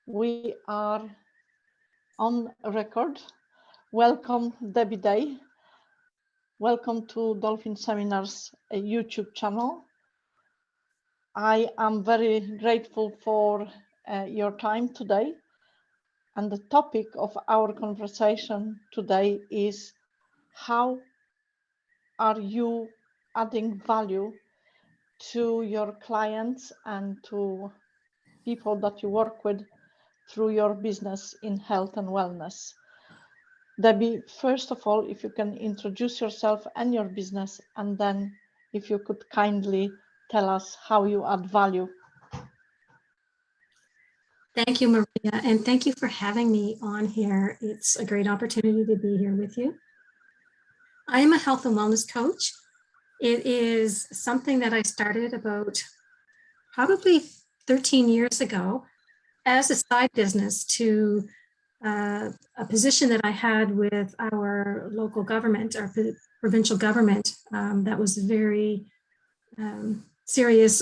We are on record. Welcome, Debbie Day. Welcome to Dolphin Seminars YouTube channel. I am very grateful for your time today. And the topic of our conversation today is how are you adding value to your clients and to people that you work with through your business in health and wellness. Debbie, first of all, if you can introduce yourself and your business, and then if you could kindly tell us how you add value. Thank you, Maria, and thank you for having me on here. It's a great opportunity to be here with you. I am a health and wellness coach. It is something that I started about probably 13 years ago as a side business to a position that I had with our local government, our provincial government, that was very serious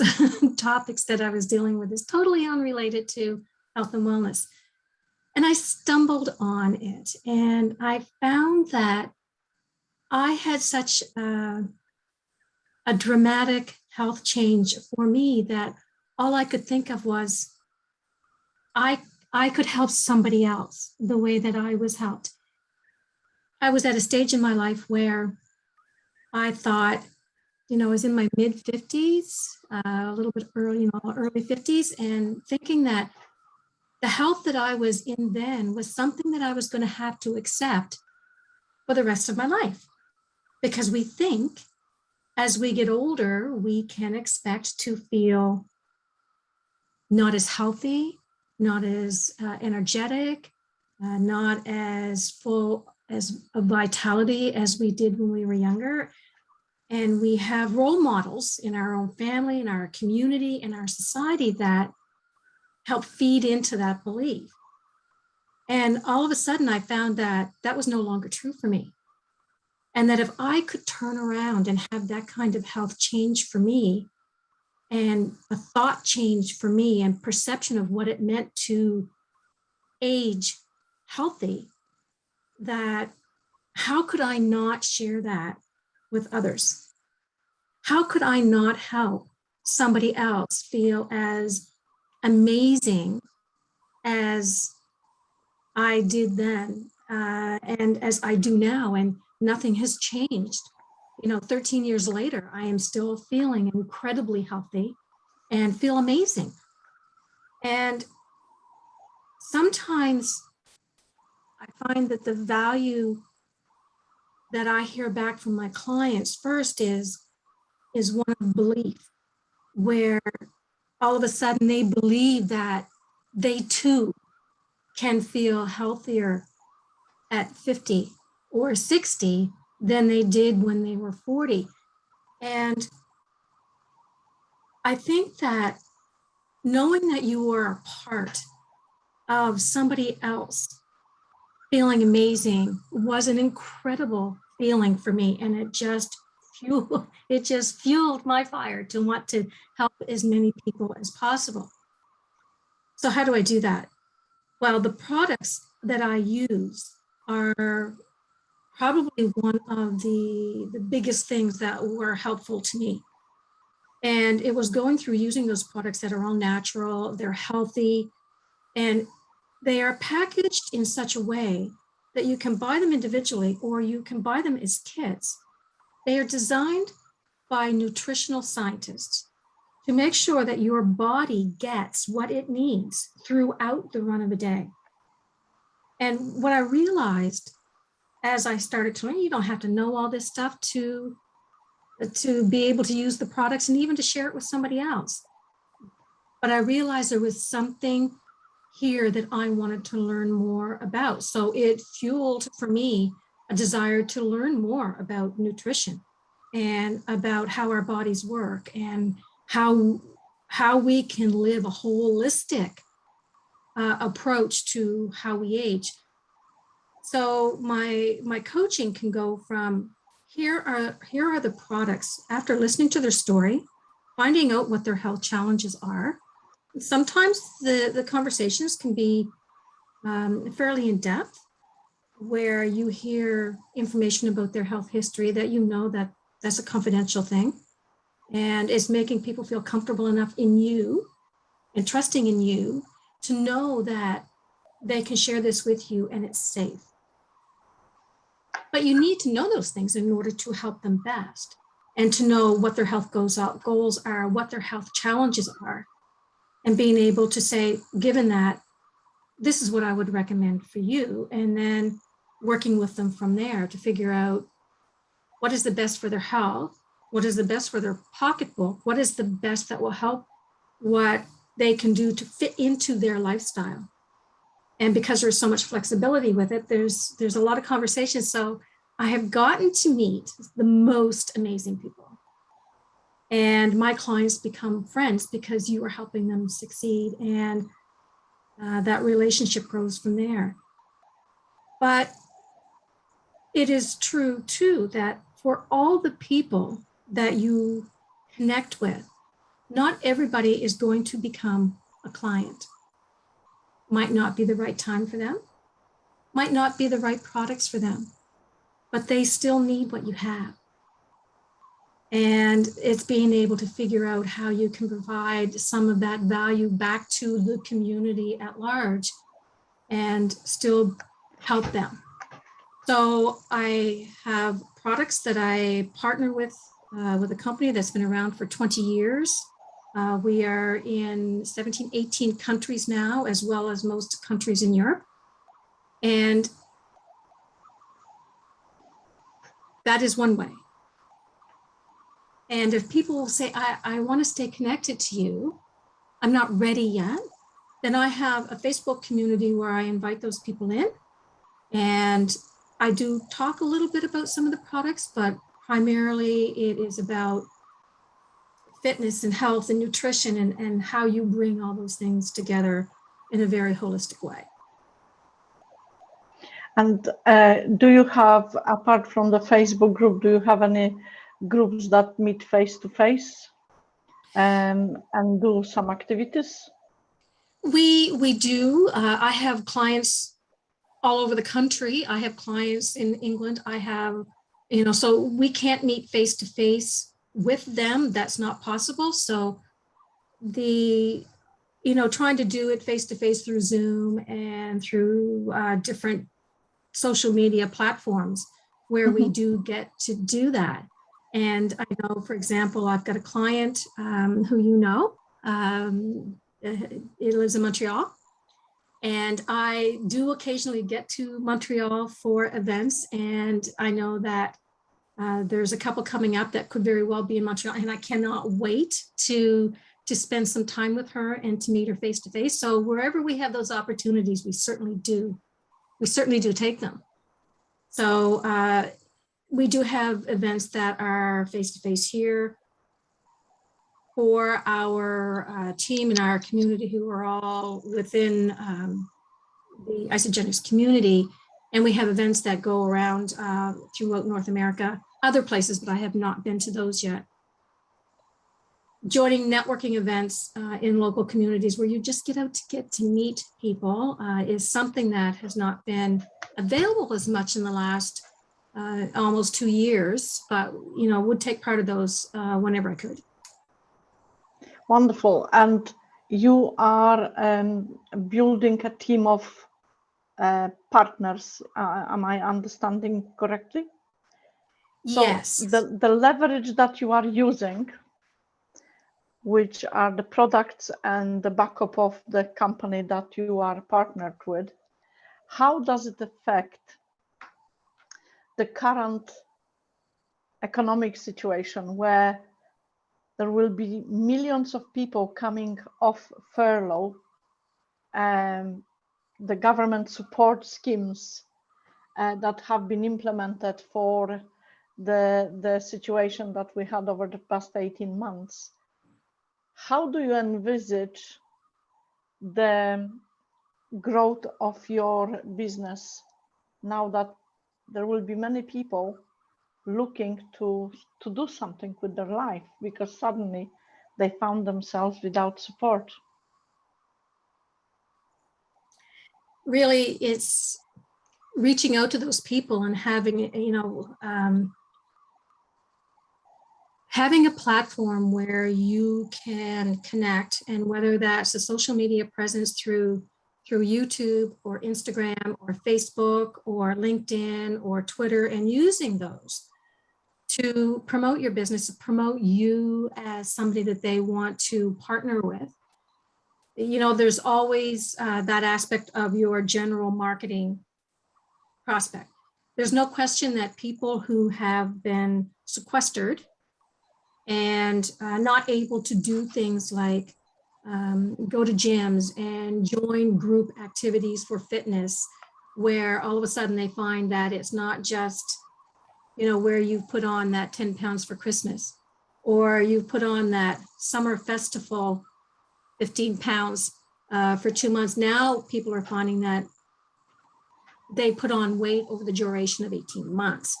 topics that I was dealing with, is totally unrelated to health and wellness. And I stumbled on it, and I found that I had such a dramatic health change for me that all I could think of was I could help somebody else the way that I was helped. I was at a stage in my life where I thought, I was in my mid 50s, a little bit early 50s, and thinking that the health that I was in then was something that I was going to have to accept for the rest of my life. Because we think as we get older, we can expect to feel not as healthy, not as energetic, not as full as of vitality as we did when we were younger. And we have role models in our own family, in our community, in our society that help feed into that belief. And all of a sudden, I found that that was no longer true for me. And that if I could turn around and have that kind of health change for me, and a thought change for me, and perception of what it meant to age healthy, that how could I not share that with others? How could I not help somebody else feel as amazing as I did then, and as I do now, and nothing has changed. 13 years later, I am still feeling incredibly healthy and feel amazing. And sometimes I find that the value that I hear back from my clients first is one of belief, where all of a sudden they believe that they too can feel healthier at 50 or 60 than they did when they were 40. And I think that knowing that you are a part of somebody else feeling amazing was an incredible feeling for me. And it just fueled my fire to want to help as many people as possible. So how do I do that? Well, the products that I use are probably one of the biggest things that were helpful to me. And it was going through using those products that are all natural, they're healthy, and they are packaged in such a way that you can buy them individually or you can buy them as kits. They are designed by nutritional scientists to make sure that your body gets what it needs throughout the run of a day. And what I realized as I started to learn, you don't have to know all this stuff to be able to use the products and even to share it with somebody else. But I realized there was something here that I wanted to learn more about. So it fueled for me a desire to learn more about nutrition and about how our bodies work and how we can live a holistic approach to how we age. So my coaching can go from here are the products after listening to their story, finding out what their health challenges are, Sometimes the conversations can be fairly in depth, where you hear information about their health history that you know that that's a confidential thing, and it's making people feel comfortable enough in you and trusting in you to know that they can share this with you and it's safe. But you need to know those things in order to help them best, and to know what their health goals are, what their health challenges are, and being able to say, given that, this is what I would recommend for you, and then working with them from there to figure out what is the best for their health, what is the best for their pocketbook, what is the best that will help what they can do to fit into their lifestyle. And because there's so much flexibility with it, there's a lot of conversations. So I have gotten to meet the most amazing people. And my clients become friends because you are helping them succeed, and that relationship grows from there. But it is true too that for all the people that you connect with, not everybody is going to become a client. Might not be the right time for them, might not be the right products for them, but they still need what you have. And it's being able to figure out how you can provide some of that value back to the community at large and still help them. So I have products that I partner with a company that's been around for 20 years. We are in 17, 18 countries now, as well as most countries in Europe. And that is one way. And if people say, I want to stay connected to you, I'm not ready yet, then I have a Facebook community where I invite those people in. And I do talk a little bit about some of the products, but primarily it is about fitness and health and nutrition, and how you bring all those things together in a very holistic way. And do you have, apart from the Facebook group, do you have any groups that meet face to face and do some activities? We do. I have clients all over the country. I have clients in England. I have, so we can't meet face to face with them. That's not possible. So trying to do it face to face through Zoom and through different social media platforms where we do get to do that. And I know, for example, I've got a client who he lives in Montreal. And I do occasionally get to Montreal for events. And I know that there's a couple coming up that could very well be in Montreal. And I cannot wait to spend some time with her and to meet her face to face. So wherever we have those opportunities, we certainly do take them. So we do have events that are face to face here for our team and our community, who are all within the Isagenix community. And we have events that go around throughout North America, other places, but I have not been to those yet. Joining networking events in local communities where you just get to meet people is something that has not been available as much in the last almost 2 years, but would take part of those whenever I could. Wonderful. And you are building a team of partners. Am I understanding correctly? Yes. So the leverage that you are using, which are the products and the backup of the company that you are partnered with, how does it affect the current economic situation where there will be millions of people coming off furlough, and the government support schemes that have been implemented for the situation that we had over the past 18 months? How do you envisage the growth of your business now that there will be many people looking to do something with their life because suddenly they found themselves without support? really it's reaching out to those people and having, having a platform where you can connect, and whether that's a social media presence through YouTube or Instagram or Facebook or LinkedIn or Twitter, and using those to promote your business, promote you as somebody that they want to partner with. There's always that aspect of your general marketing prospect. There's no question that people who have been sequestered and not able to do things like go to gyms and join group activities for fitness, where all of a sudden they find that it's not just, where you've put on that 10 pounds for Christmas, or you've put on that summer festival 15 pounds for 2 months. Now people are finding that they put on weight over the duration of 18 months.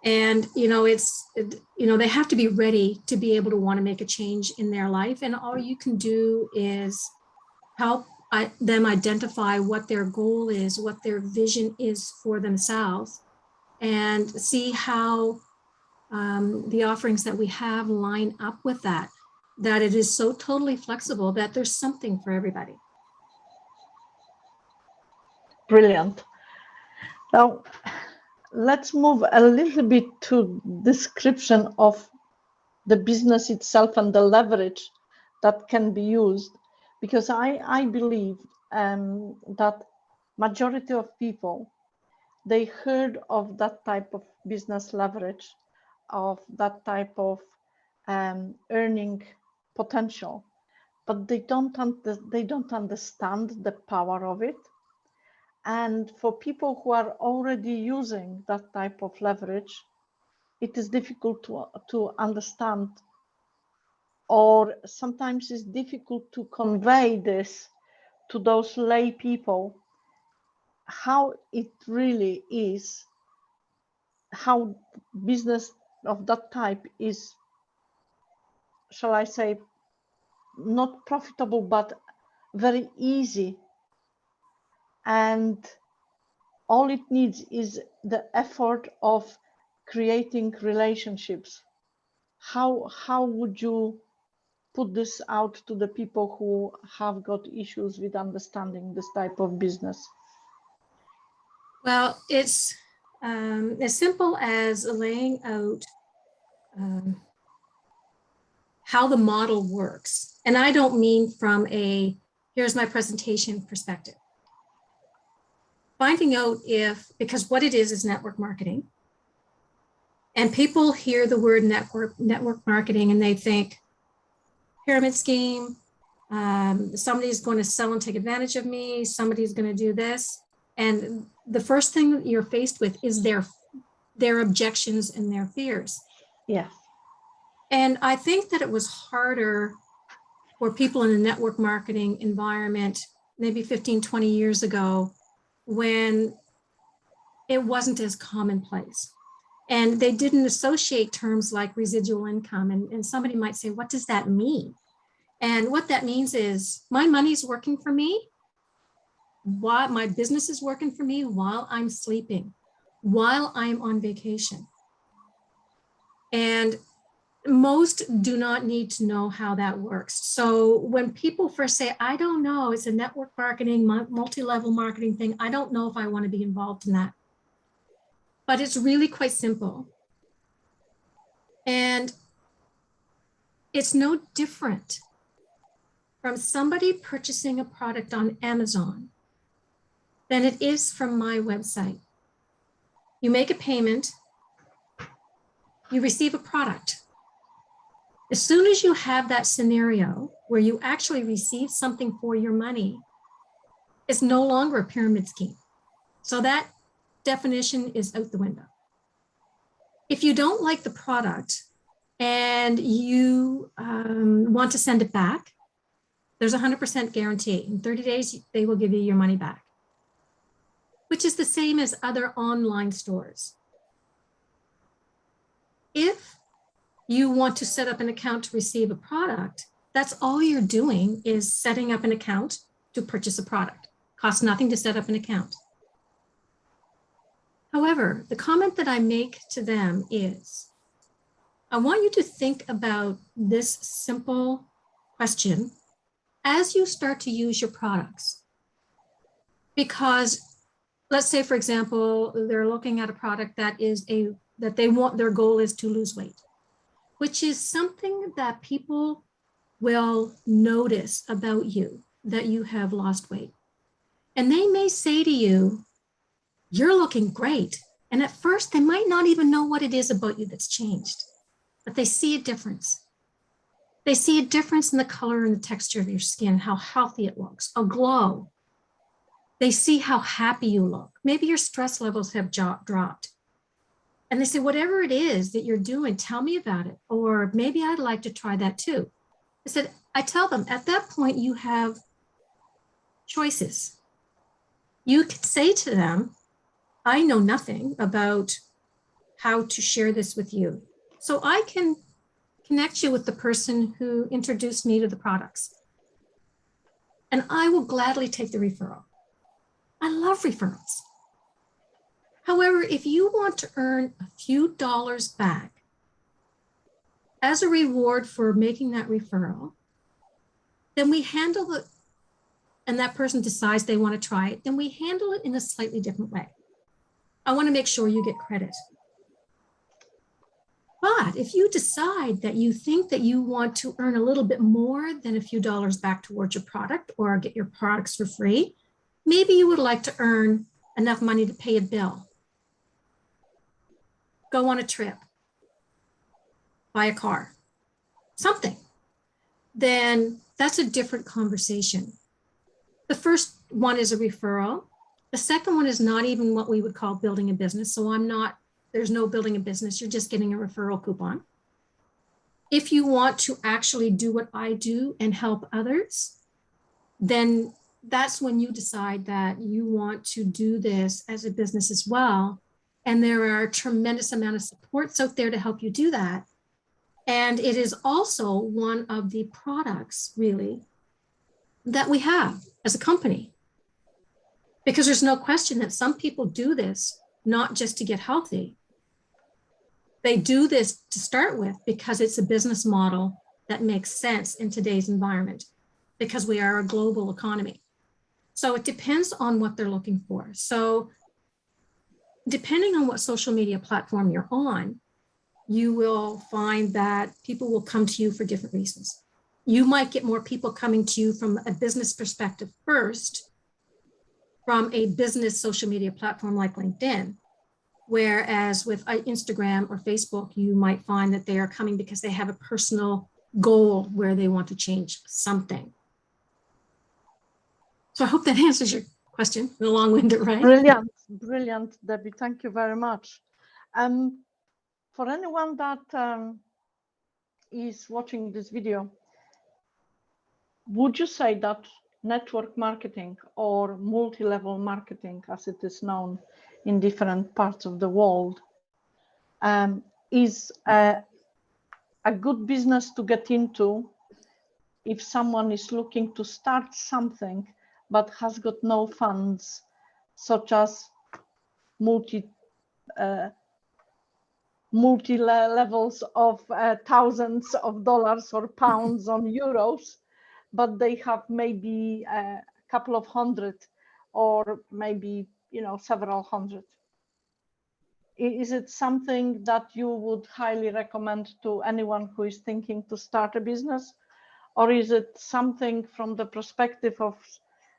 And, they have to be ready to be able to want to make a change in their life. And all you can do is help them identify what their goal is, what their vision is for themselves, and see how the offerings that we have line up with that it is so totally flexible that there's something for everybody. Brilliant. Now, let's move a little bit to description of the business itself and the leverage that can be used, because I believe that majority of people, they heard of that type of business leverage, of that type of earning potential, but they don't understand the power of it. And for people who are already using that type of leverage, it is difficult to understand, or sometimes it's difficult to convey this to those lay people, how it really is, how business of that type is, shall I say, not profitable, but very easy. And all it needs is the effort of creating relationships. How would you put this out to the people who have got issues with understanding this type of business? Well, it's as simple as laying out how the model works. And I don't mean from a, here's my presentation perspective. Finding out because what it is network marketing. And people hear the word network marketing and they think pyramid scheme, somebody's going to sell and take advantage of me, somebody's going to do this. And the first thing that you're faced with is their objections and their fears. Yeah. And I think that it was harder for people in the network marketing environment, maybe 15, 20 years ago, when it wasn't as commonplace. And they didn't associate terms like residual income. And somebody might say, what does that mean? And what that means is my money's working for me, while my business is working for me while I'm sleeping, while I'm on vacation. And most do not need to know how that works. So when people first say, I don't know, it's a network marketing, multi-level marketing thing, I don't know if I want to be involved in that. But it's really quite simple. And it's no different from somebody purchasing a product on Amazon than it is from my website. You make a payment, you receive a product. As soon as you have that scenario where you actually receive something for your money, it's no longer a pyramid scheme. So that definition is out the window. If you don't like the product and you want to send it back, there's a 100% guarantee. In 30 days, they will give you your money back, which is the same as other online stores. If you want to set up an account to receive a product, that's all you're doing is setting up an account to purchase a product. Costs nothing to set up an account. However, the comment that I make to them is, I want you to think about this simple question as you start to use your products. Because let's say, for example, they're looking at a product that they want, their goal is to lose weight, which is something that people will notice about you, that you have lost weight. And they may say to you, you're looking great. And at first, they might not even know what it is about you that's changed, but they see a difference. They see a difference in the color and the texture of your skin, how healthy it looks, a glow. They see how happy you look. Maybe your stress levels have dropped. And they say, whatever it is that you're doing, tell me about it. Or maybe I'd like to try that too. I tell them at that point, you have choices. You can say to them, I know nothing about how to share this with you. So I can connect you with the person who introduced me to the products. And I will gladly take the referral. I love referrals. However, if you want to earn a few dollars back as a reward for making that referral, then we handle it, and that person decides they want to try it, then we handle it in a slightly different way. I want to make sure you get credit. But if you decide that you think that you want to earn a little bit more than a few dollars back towards your product or get your products for free, maybe you would like to earn enough money to pay a bill, go on a trip, buy a car, something, then that's a different conversation. The first one is a referral. The second one is not even what we would call building a business. So there's no building a business. You're just getting a referral coupon. If you want to actually do what I do and help others, then that's when you decide that you want to do this as a business as well. And there are a tremendous amount of supports out there to help you do that. And it is also one of the products, really, that we have as a company. Because there's no question that some people do this not just to get healthy. They do this to start with because it's a business model that makes sense in today's environment, because we are a global economy. So it depends on what they're looking for. So depending on what social media platform you're on, you will find that people will come to you for different reasons. You might get more people coming to you from a business perspective first, from a business social media platform like LinkedIn. Whereas with Instagram or Facebook, you might find that they are coming because they have a personal goal where they want to change something. So I hope that answers your question. A long-winded, right? Brilliant, brilliant, Debbie. Thank you very much. For anyone that is watching this video, would you say that network marketing or multi-level marketing, as it is known in different parts of the world, is a good business to get into if someone is looking to start something but has got no funds, such as multi-levels of thousands of dollars or pounds on euros, but they have maybe a couple of hundred or maybe several hundred. Is it something that you would highly recommend to anyone who is thinking to start a business? Or is it something from the perspective of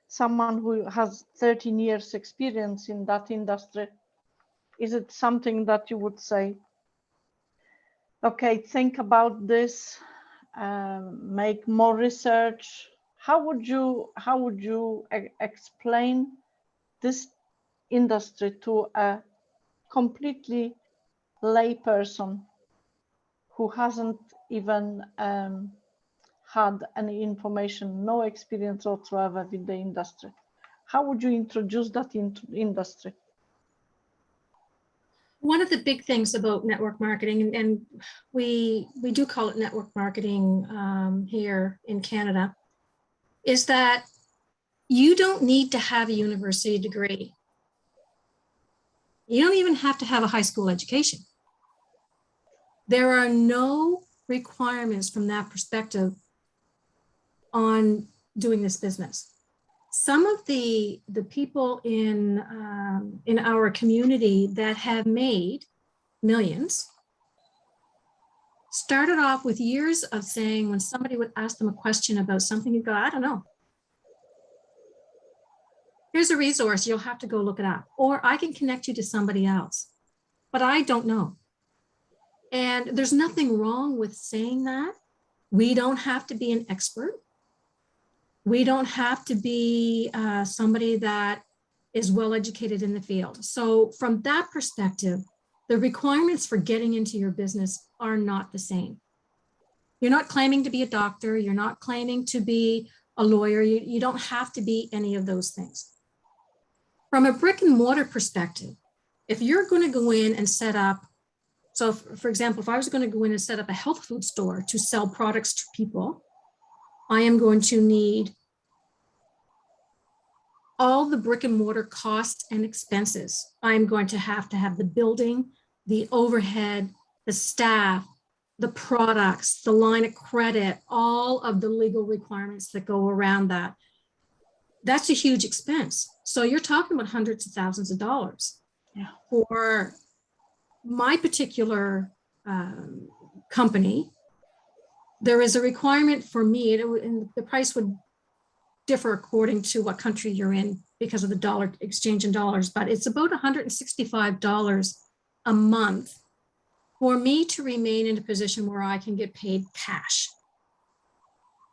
someone who has 13 years experience in that industry? Is it something that you would say, okay, think about this, make more research? How would you explain this industry to a completely lay person who hasn't even had any information, no experience whatsoever with the industry? How would you introduce that into industry? One of the big things about network marketing, and we do call it network marketing here in Canada, is that You don't need to have a university degree. You don't even have to have a high school education. There are no requirements from that perspective on doing this business. Some of the people in our community that have made millions started off with years of saying, when somebody would ask them a question about something, you'd go, I don't know. Here's a resource, you'll have to go look it up. Or I can connect you to somebody else, but I don't know. And there's nothing wrong with saying that. We don't have to be an expert. We don't have to be somebody that is well-educated in the field. So from that perspective, the requirements for getting into your business are not the same. You're not claiming to be a doctor. You're not claiming to be a lawyer. You don't have to be any of those things. From a brick and mortar perspective, if you're going to go in and set up, so for example, if I was going to go in and set up a health food store to sell products to people, I am going to need all the brick and mortar costs and expenses. I'm going to have the building, the overhead, the staff, the products, the line of credit, all of the legal requirements that go around that. That's a huge expense. So you're talking about hundreds of thousands of dollars. Yeah. For my particular company, there is a requirement for me, and the price would differ according to what country you're in because of the dollar exchange in dollars, but it's about $165 a month for me to remain in a position where I can get paid cash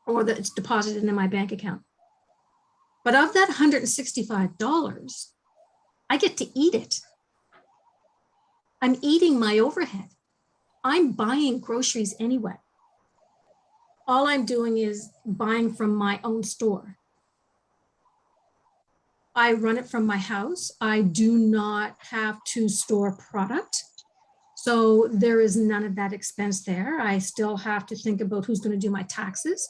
or that it's deposited in my bank account. But of that $165, I get to eat it. I'm eating my overhead. I'm buying groceries anyway. All I'm doing is buying from my own store. I run it from my house. I do not have to store product. So there is none of that expense there. I still have to think about who's going to do my taxes.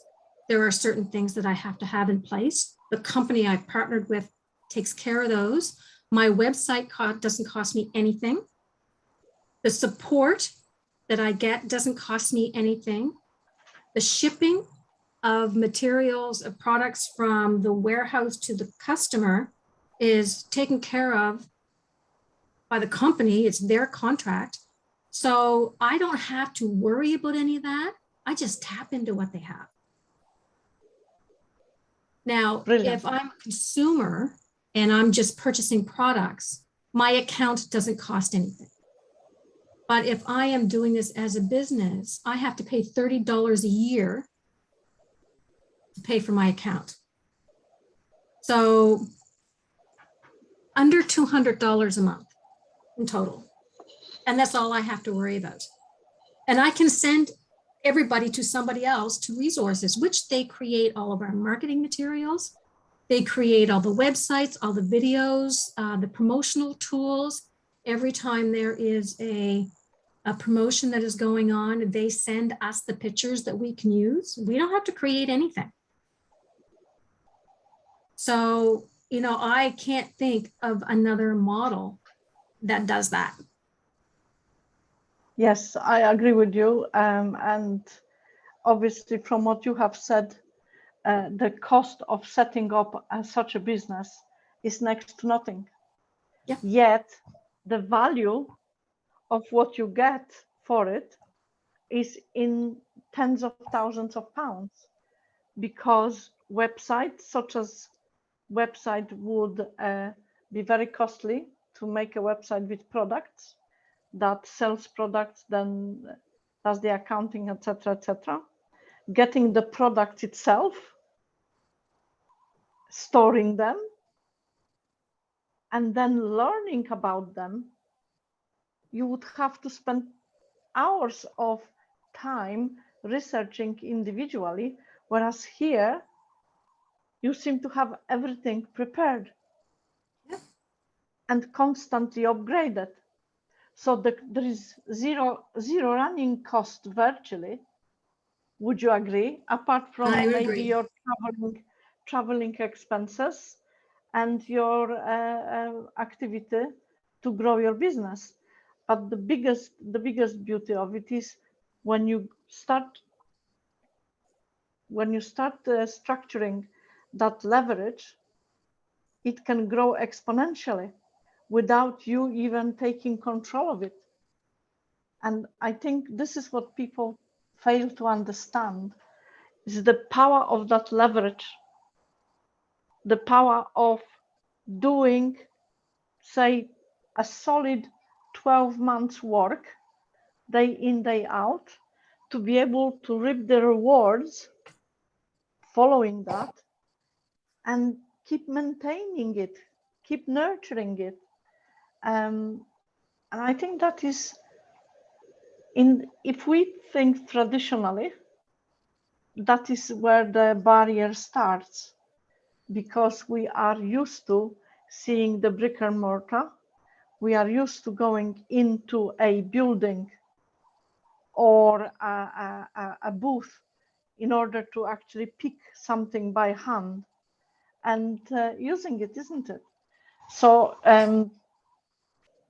There are certain things that I have to have in place. The company I partnered with takes care of those. My website doesn't cost me anything. The support that I get doesn't cost me anything. The shipping of materials, of products from the warehouse to the customer is taken care of by the company. It's their contract. So I don't have to worry about any of that. I just tap into what they have. Now, Brilliant. if I'm a consumer and I'm just purchasing products, my account doesn't cost anything. But if I am doing this as a business, I have to pay $30 a year to pay for my account. So under $200 a month in total. And that's all I have to worry about. And I can send everybody to somebody else to resources, which they create all of our marketing materials. They create all the websites, all the videos, the promotional tools. Every time there is a promotion that is going on, they send us the pictures that we can use. We don't have to create anything. So, you know, I can't think of another model that does that. Yes, I agree with you. And obviously, from what you have said, the cost of setting up such a business is next to nothing. Yeah. Yet, the value of what you get for it is in tens of thousands of pounds, because websites such as website would be very costly to make a website with products that sells products, then does the accounting, etc., etc. Getting the product itself, storing them, and then learning about them, you would have to spend hours of time researching individually, whereas here you seem to have everything prepared and constantly upgraded. So there is zero running cost virtually. Would you agree? Apart from maybe agree. your traveling expenses and your activity to grow your business. But the biggest beauty of it is when you start structuring that leverage, it can grow exponentially without you even taking control of it. And I think this is what people fail to understand, is the power of that leverage, the power of doing, say, a solid 12 months work, day in, day out, to be able to reap the rewards following that and keep maintaining it, keep nurturing it. And I think that is, if we think traditionally, that is where the barrier starts, because we are used to seeing the brick and mortar. We are used to going into a building or a booth in order to actually pick something by hand and using it, isn't it? So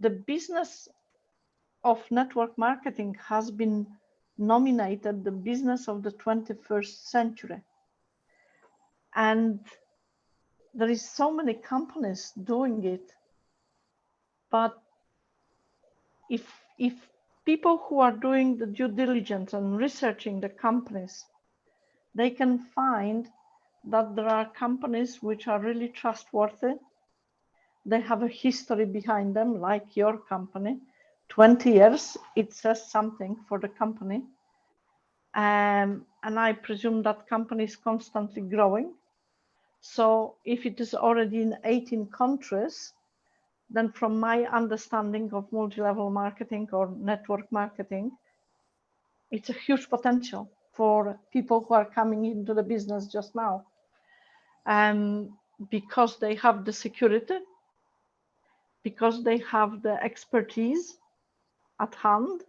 the business of network marketing has been nominated the business of the 21st century. And there is so many companies doing it. But if people who are doing the due diligence and researching the companies, they can find that there are companies which are really trustworthy. They have a history behind them, like your company. 20 years, it says something for the company. And I presume that company is constantly growing. So if it is already in 18 countries, then from my understanding of multi-level marketing or network marketing, it's a huge potential for people who are coming into the business just now. Because they have the security, because they have the expertise at hand,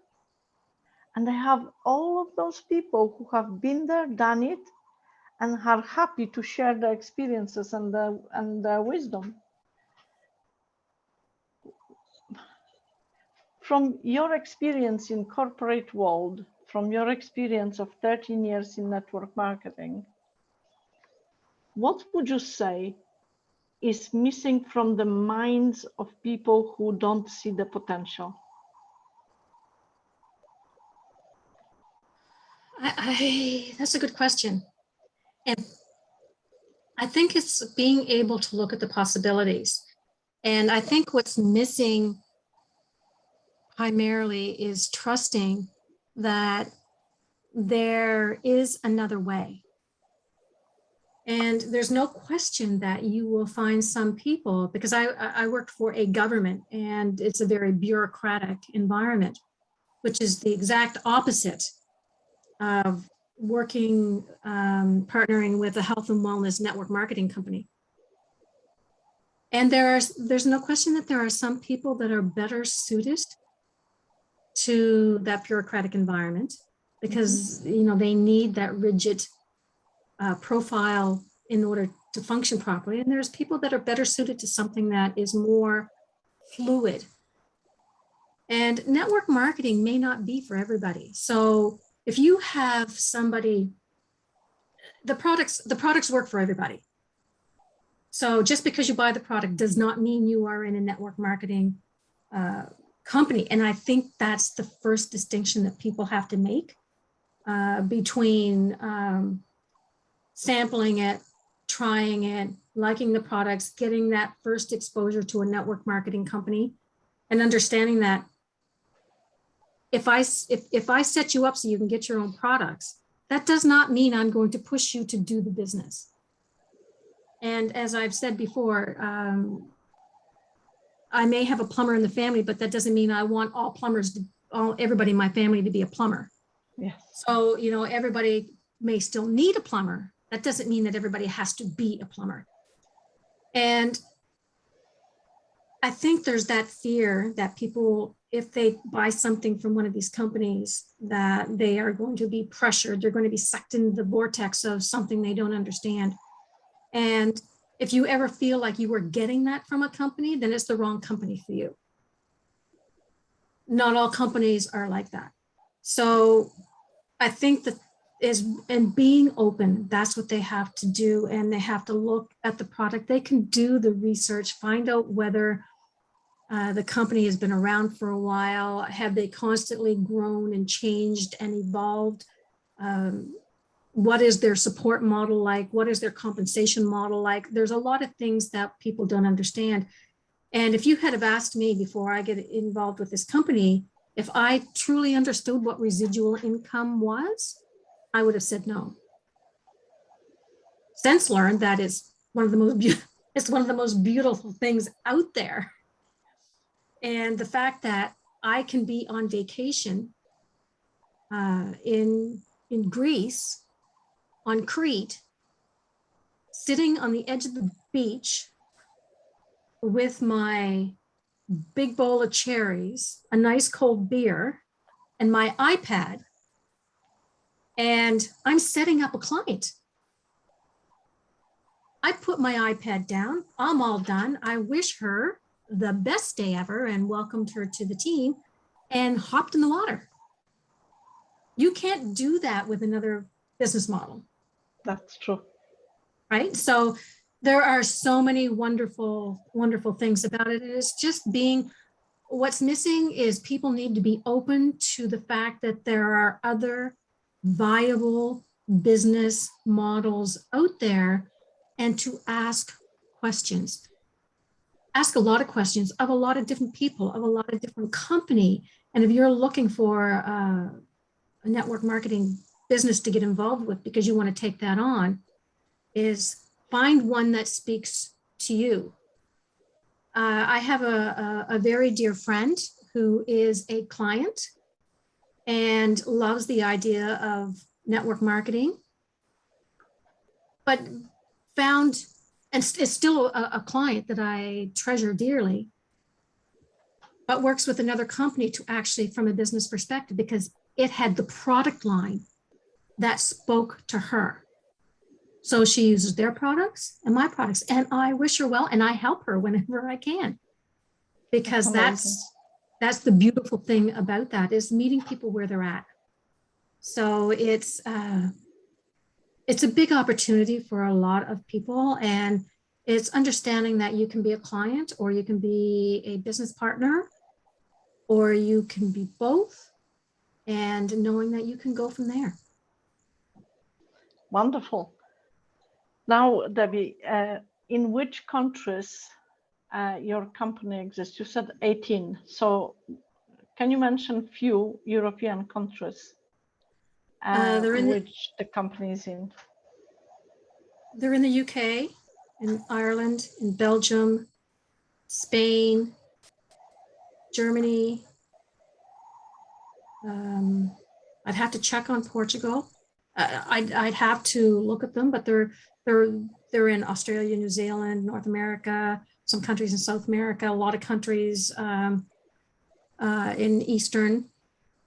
and they have all of those people who have been there, done it, and are happy to share their experiences and their wisdom. From your experience in corporate world, from your experience of 13 years in network marketing, what would you say is missing from the minds of people who don't see the potential? That's a good question. And I think it's being able to look at the possibilities. And I think what's missing primarily is trusting that there is another way. And there's no question that you will find some people, because I worked for a government and it's a very bureaucratic environment, which is the exact opposite of working, partnering with a health and wellness network marketing company. And there's no question that there are some people that are better suited to that bureaucratic environment because they need that rigid profile in order to function properly. And there's people that are better suited to something that is more fluid. And network marketing may not be for everybody. So if you have somebody, the products work for everybody. So just because you buy the product does not mean you are in a network marketing company. And I think that's the first distinction that people have to make between sampling it, trying it, liking the products, getting that first exposure to a network marketing company, and understanding that if I set you up so you can get your own products, that does not mean I'm going to push you to do the business. And as I've said before, I may have a plumber in the family, but that doesn't mean I want all plumbers, everybody in my family to be a plumber. Yes. So, everybody may still need a plumber. That doesn't mean that everybody has to be a plumber. And I think there's that fear that people, if they buy something from one of these companies, that they are going to be pressured, they're going to be sucked into the vortex of something they don't understand. And if you ever feel like you were getting that from a company, then it's the wrong company for you. Not all companies are like that. So I think that and being open, that's what they have to do. And they have to look at the product. They can do the research, find out whether the company has been around for a while. Have they constantly grown and changed and evolved? What is their support model like? What is their compensation model like? There's a lot of things that people don't understand. And if you had have asked me before I get involved with this company, if I truly understood what residual income was, I would have said no. Since learned that it's one of the most beautiful things out there. And the fact that I can be on vacation in Greece, on Crete, sitting on the edge of the beach with my big bowl of cherries, a nice cold beer, and my iPad, and I'm setting up a client. I put my iPad down, I'm all done. I wish her the best day ever and welcomed her to the team and hopped in the water. You can't do that with another business model. That's true. Right? So there are so many wonderful, wonderful things about it. It's just what's missing is people need to be open to the fact that there are other viable business models out there and to ask questions. Ask a lot of questions of a lot of different people, of a lot of different company. And if you're looking for a network marketing business to get involved with because you want to take that on, is find one that speaks to you. I have a very dear friend who is a client and loves the idea of network marketing, but found, and is still a client that I treasure dearly, but works with another company to actually, from a business perspective, because it had the product line that spoke to her. So she uses their products and my products, and I wish her well, and I help her whenever I can, because that's the beautiful thing about that, is meeting people where they're at. So it's a big opportunity for a lot of people, and it's understanding that you can be a client, or you can be a business partner, or you can be both, and knowing that you can go from there. Wonderful. Now, Debbie, in which countries your company exists? You said 18. So can you mention few European countries which the company is in? They're in the UK, in Ireland, in Belgium, Spain, Germany. I'd have to check on Portugal. I'd have to look at them, but they're in Australia, New Zealand, North America, some countries in South America, a lot of countries in Eastern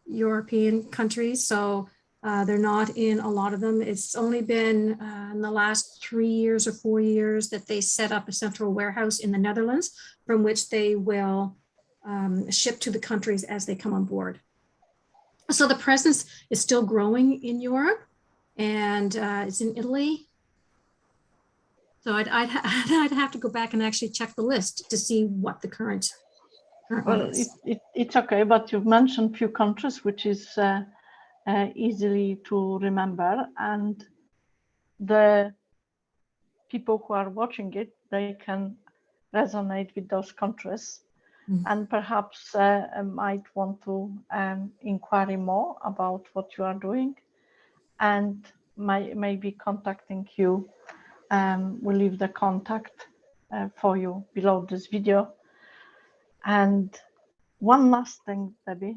European countries. So they're not in a lot of them. It's only been in the last 3 years or 4 years that they set up a central warehouse in the Netherlands from which they will ship to the countries as they come on board. So the presence is still growing in Europe, and it's in Italy. So I'd have to go back and actually check the list to see what the current one is. It's okay, but you've mentioned few countries, which is easily to remember, and the people who are watching it, they can resonate with those countries. Mm-hmm. And perhaps might want to inquire more about what you are doing, and maybe contacting you. We'll leave the contact for you below this video. And one last thing, Debbie,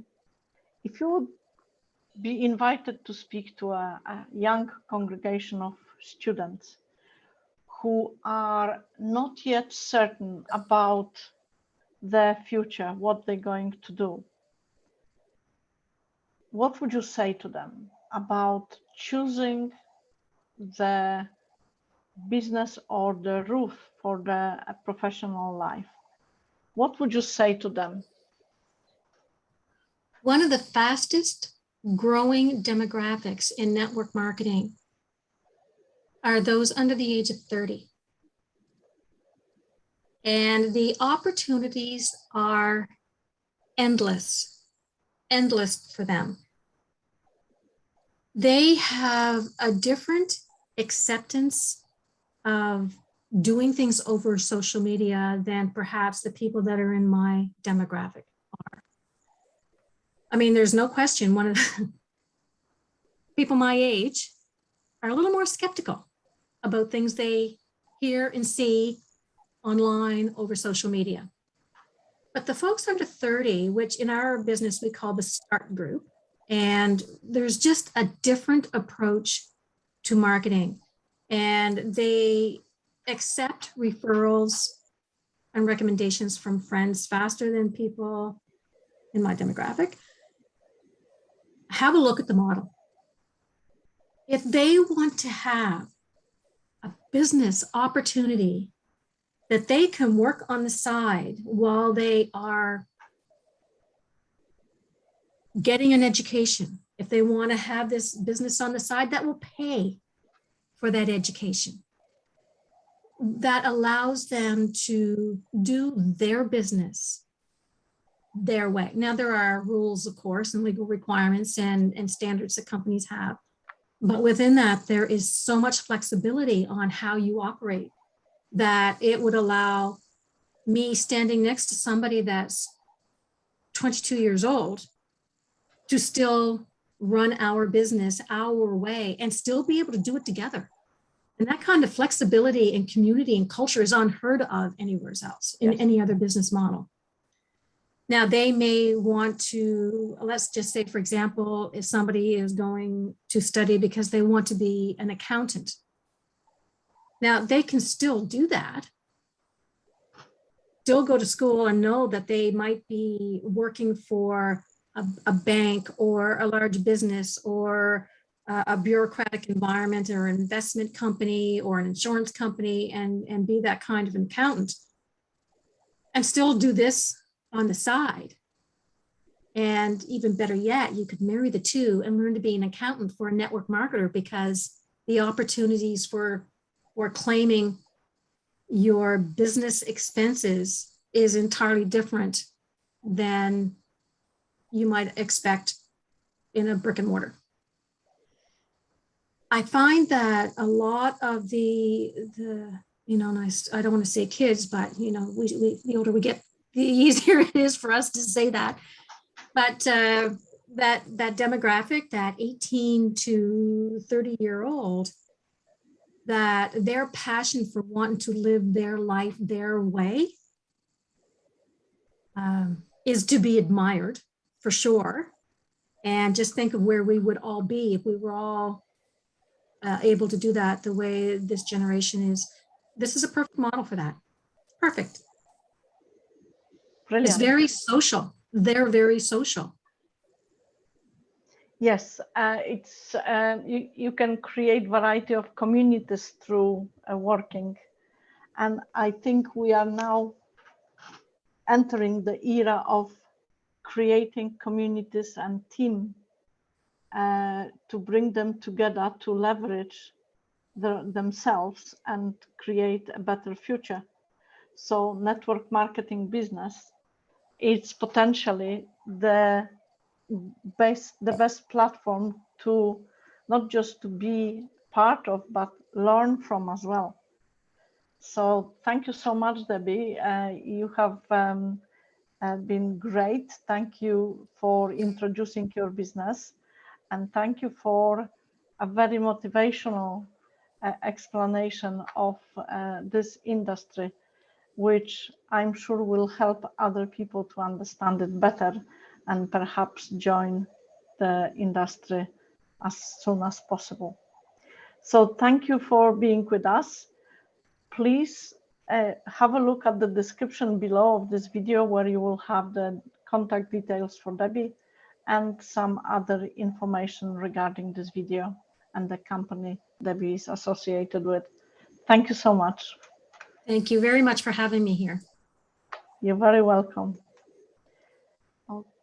if you would be invited to speak to a young congregation of students who are not yet certain about their future, what they're going to do, what would you say to them about choosing the business or the roof for the professional life. What would you say to them? One of the fastest growing demographics in network marketing are those under the age of 30. And the opportunities are endless for them. They have a different acceptance of doing things over social media than perhaps the people that are in my demographic are. I mean, there's no question, one of the people my age are a little more skeptical about things they hear and see online over social media. But the folks under 30, which in our business we call the START group, and there's just a different approach to marketing, and they accept referrals and recommendations from friends faster than people in my demographic. Have a look at the model. If they want to have a business opportunity that they can work on the side while they are getting an education, if they want to have this business on the side that will pay for that education, that allows them to do their business their way. Now, there are rules, of course, and legal requirements and standards that companies have. But within that, there is so much flexibility on how you operate that it would allow me standing next to somebody that's 22 years old to still run our business our way and still be able to do it together. And that kind of flexibility and community and culture is unheard of anywhere else in any other business model. Now, they may want to, let's just say, for example, if somebody is going to study because they want to be an accountant. Now, they can still do that, still go to school and know that they might be working for a bank or a large business or a bureaucratic environment or an investment company or an insurance company and be that kind of an accountant and still do this on the side. And even better yet, you could marry the two and learn to be an accountant for a network marketer, because the opportunities for claiming your business expenses is entirely different than you might expect in a brick and mortar. I find that a lot of the you know, and I don't want to say kids, but you know, we the older we get, the easier it is for us to say that. But that demographic, that 18 to 30-year-old, that their passion for wanting to live their life their way is to be admired for sure. And just think of where we would all be if we were all able to do that the way this generation is. This is a perfect model for that. Perfect. Brilliant. It's very social. They're very social. Yes, it's you can create variety of communities through working, and I think we are now entering the era of creating communities and team to bring them together to leverage themselves and create a better future. So network marketing business is potentially the best platform to not just to be part of, but learn from as well. So thank you so much, Debbie. You have been great. Thank you for introducing your business, and thank you for a very motivational explanation of this industry, which I'm sure will help other people to understand it better and perhaps join the industry as soon as possible. So thank you for being with us. Please have a look at the description below of this video, where you will have the contact details for Debbie and some other information regarding this video and the company Debbie is associated with. Thank you so much. Thank you very much for having me here. You're very welcome. Okay.